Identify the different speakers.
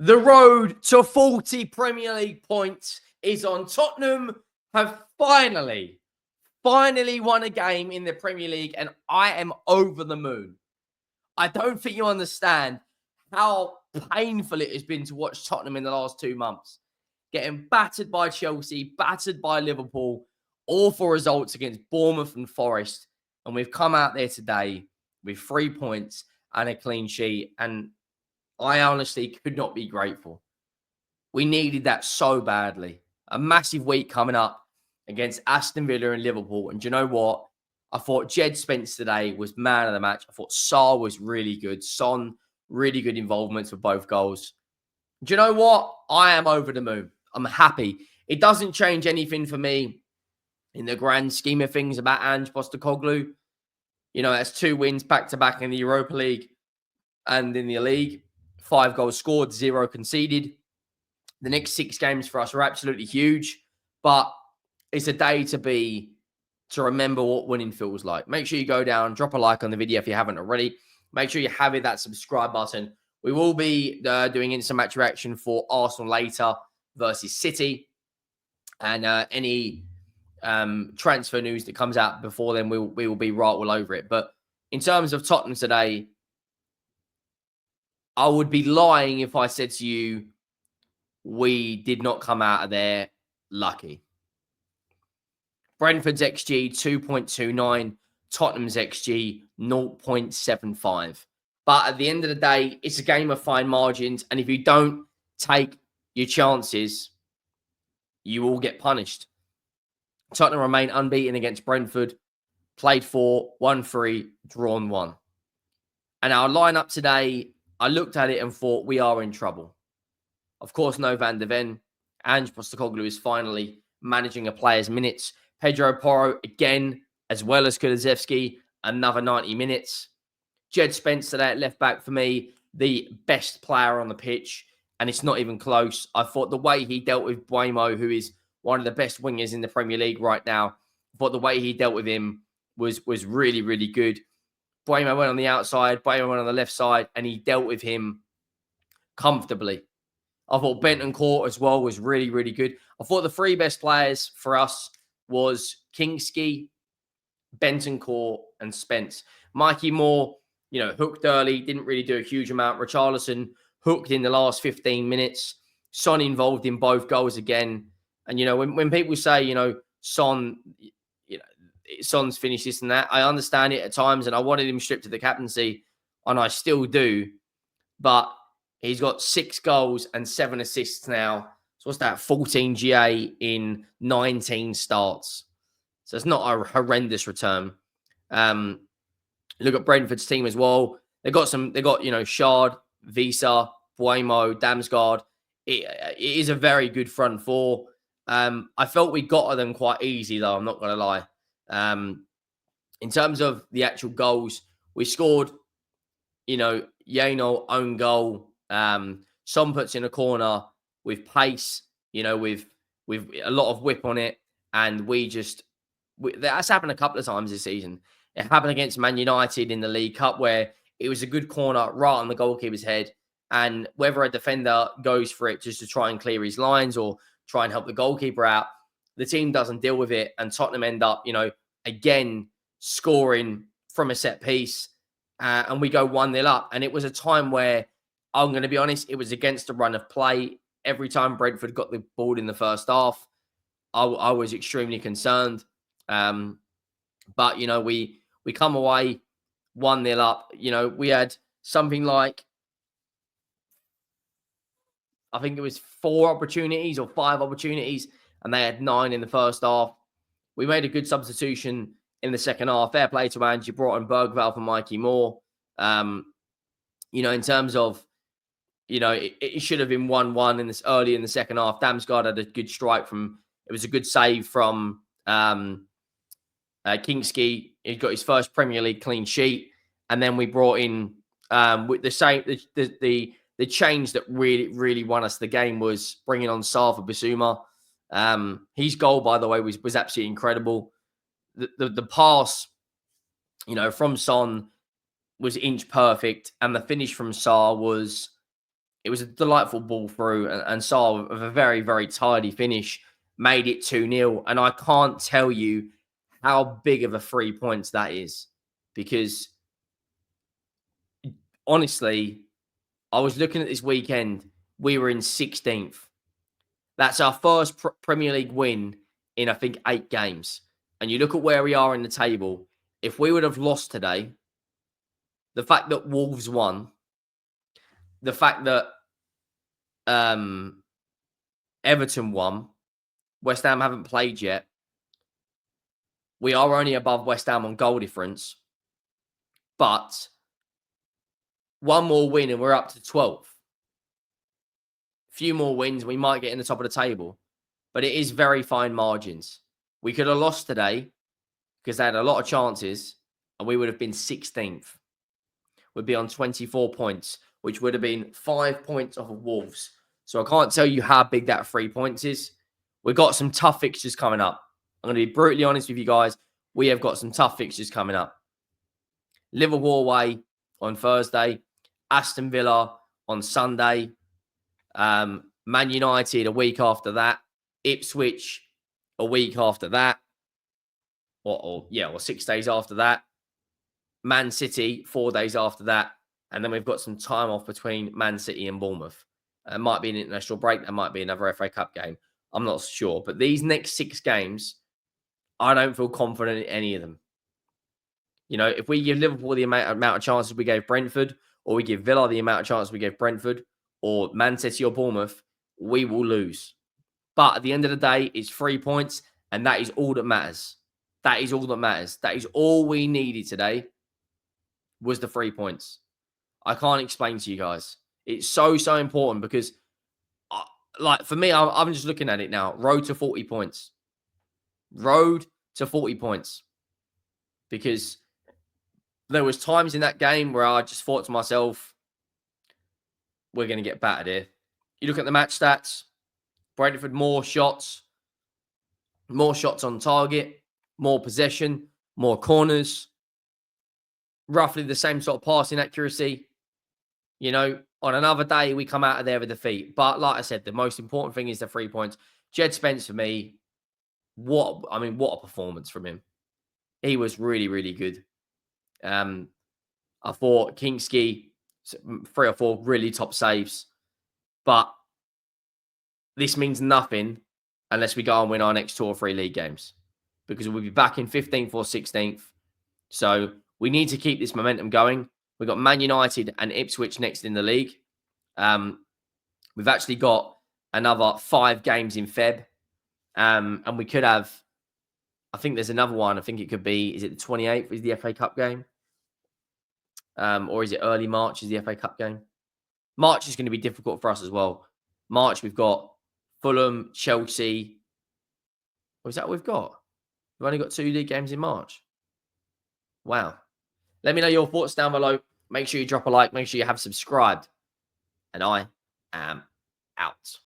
Speaker 1: The road to 40 Premier League points is on. Tottenham have finally won a game in the Premier League, and I am over the moon. I don't think you understand how painful it has been to watch Tottenham in the last 2 months. Getting battered by Chelsea, battered by Liverpool, awful results against Bournemouth and Forest. And we've come out there today with 3 points and a clean sheet. And I honestly could not be grateful. We needed that so badly. A massive week coming up against Aston Villa and Liverpool. And do you know what? I thought Djed Spence today was man of the match. I thought Sarr was really good. Son, really good involvements with both goals. Do you know what? I am over the moon. I'm happy. It doesn't change anything for me in the grand scheme of things about Ange Postecoglou. You know, that's 2 wins back-to-back in the Europa League and in the league. 5 goals scored, 0 conceded. The next 6 games for us are absolutely huge, but it's a day to remember what winning feels like. Make sure you go down, drop a like on the video if you haven't already. Make sure you have that subscribe button. We will be doing instant match reaction for Arsenal later versus City. And any transfer news that comes out before then, we will be right all over it. But in terms of Tottenham today, I would be lying if I said to you, we did not come out of there lucky. Brentford's XG 2.29, Tottenham's XG 0.75. But at the end of the day, it's a game of fine margins. And if you don't take your chances, you will get punished. Tottenham remain unbeaten against Brentford. Played 4, won 3, drawn 1. And our lineup today, I looked at it and thought we are in trouble. Of course, no Van de Ven. Ange Postecoglou is finally managing a player's minutes. Pedro Porro, again, as well as Kulusevski, another 90 minutes. Djed Spence today at left back for me, the best player on the pitch, and it's not even close. I thought the way he dealt with Buemo, who is one of the best wingers in the Premier League right now, I thought the way he dealt with him was really, really good. Buemo went on the outside, Buemo went on the left side, and he dealt with him comfortably. I thought Bentancur as well was really, really good. I thought the 3 best players for us was Kingsley, Bentancur, and Spence. Mikey Moore, hooked early, didn't really do a huge amount. Richarlison hooked in the last 15 minutes. Son involved in both goals again. And, when people say, Son, Son's finished this and that, I understand it at times, and I wanted him stripped of the captaincy, and I still do. But he's got 6 goals and 7 assists now. So what's that? 14 GA in 19 starts. So it's not a horrendous return. Look at Brentford's team as well. They got Shard, Visa, Buemo, Damsgaard. It is a very good front 4. I felt we got at them quite easy, though. I'm not going to lie. In terms of the actual goals, we scored, Yano own goal. Son puts in a corner with pace, with a lot of whip on it. And that's happened a couple of times this season. It happened against Man United in the League Cup, where it was a good corner right on the goalkeeper's head. And whether a defender goes for it just to try and clear his lines or try and help the goalkeeper out, the team doesn't deal with it. And Tottenham end up, again, scoring from a set piece. And we go 1-0 up. And it was a time where, I'm going to be honest, it was against the run of play. Every time Brentford got the ball in the first half, I was extremely concerned. But, we come away 1-0 up. We had something like, I think it was 4 opportunities or 5 opportunities, and they had 9 in the first half. We made a good substitution in the second half. Fair play to Ange. You brought in Bergvall for Mikey Moore. In terms of, it should have been 1-1 in this early in the second half. Damsgaard had a good strike it was a good save from Kingsley. He got his first Premier League clean sheet. And then we brought in with the change that really, really won us the game was bringing on Sarr for Bissouma. His goal, by the way, was absolutely incredible. The pass, from Son was inch perfect, and the finish from Sarr was It was a delightful ball through, and Sarr with a very, very tidy finish made it 2-0. And I can't tell you how big of a 3 points that is, because honestly, I was looking at this weekend, we were in 16th. That's our first Premier League win in, I think, 8 games. And you look at where we are in the table. If we would have lost today, the fact that Wolves won, the fact that Everton won, West Ham haven't played yet, we are only above West Ham on goal difference. But one more win and we're up to 12th. Few more wins, we might get in the top of the table. But it is very fine margins. We could have lost today because they had a lot of chances and we would have been 16th. We'd be on 24 points, which would have been 5 points off of Wolves. So I can't tell you how big that 3 points is. We've got some tough fixtures coming up. I'm going to be brutally honest with you guys. We have got some tough fixtures coming up. Liverpool away on Thursday. Aston Villa on Sunday. Man United a week after that. Ipswich a week after that. Or 6 days after that. Man City 4 days after that. And then we've got some time off between Man City and Bournemouth. It might be an international break. There might be another FA Cup game. I'm not sure. But these next 6 games, I don't feel confident in any of them. You know, if we give Liverpool the amount of chances we gave Brentford, or we give Villa the amount of chances we gave Brentford, or Man City or Bournemouth, we will lose. But at the end of the day, it's 3 points, and that is all that matters. That is all that matters. That is all we needed today was the 3 points. I can't explain to you guys. It's so, so important because, for me, I'm just looking at it now. Road to 40 points. Road to 40 points. Because there was times in that game where I just thought to myself, we're going to get battered here. You look at the match stats. Brentford, more shots on target, more possession, more corners, roughly the same sort of passing accuracy. You know, on another day, we come out of there with a defeat. But like I said, the most important thing is the 3 points. Djed Spence, for me, what a performance from him. He was really, really good. I thought Kingsky, 3 or 4 really top saves. But this means nothing unless we go and win our next 2 or 3 league games, because we'll be back in 15th or 16th. So we need to keep this momentum going. We've got Man United and Ipswich next in the league. We've actually got another 5 games in Feb. And we could have, I think there's another one. I think it could be, is it the 28th is the FA Cup game? Or is it early March is the FA Cup game? March is going to be difficult for us as well. March, we've got Fulham, Chelsea. Or is that what we've got? We've only got 2 league games in March. Wow. Let me know your thoughts down below. Make sure you drop a like. Make sure you have subscribed. And I am out.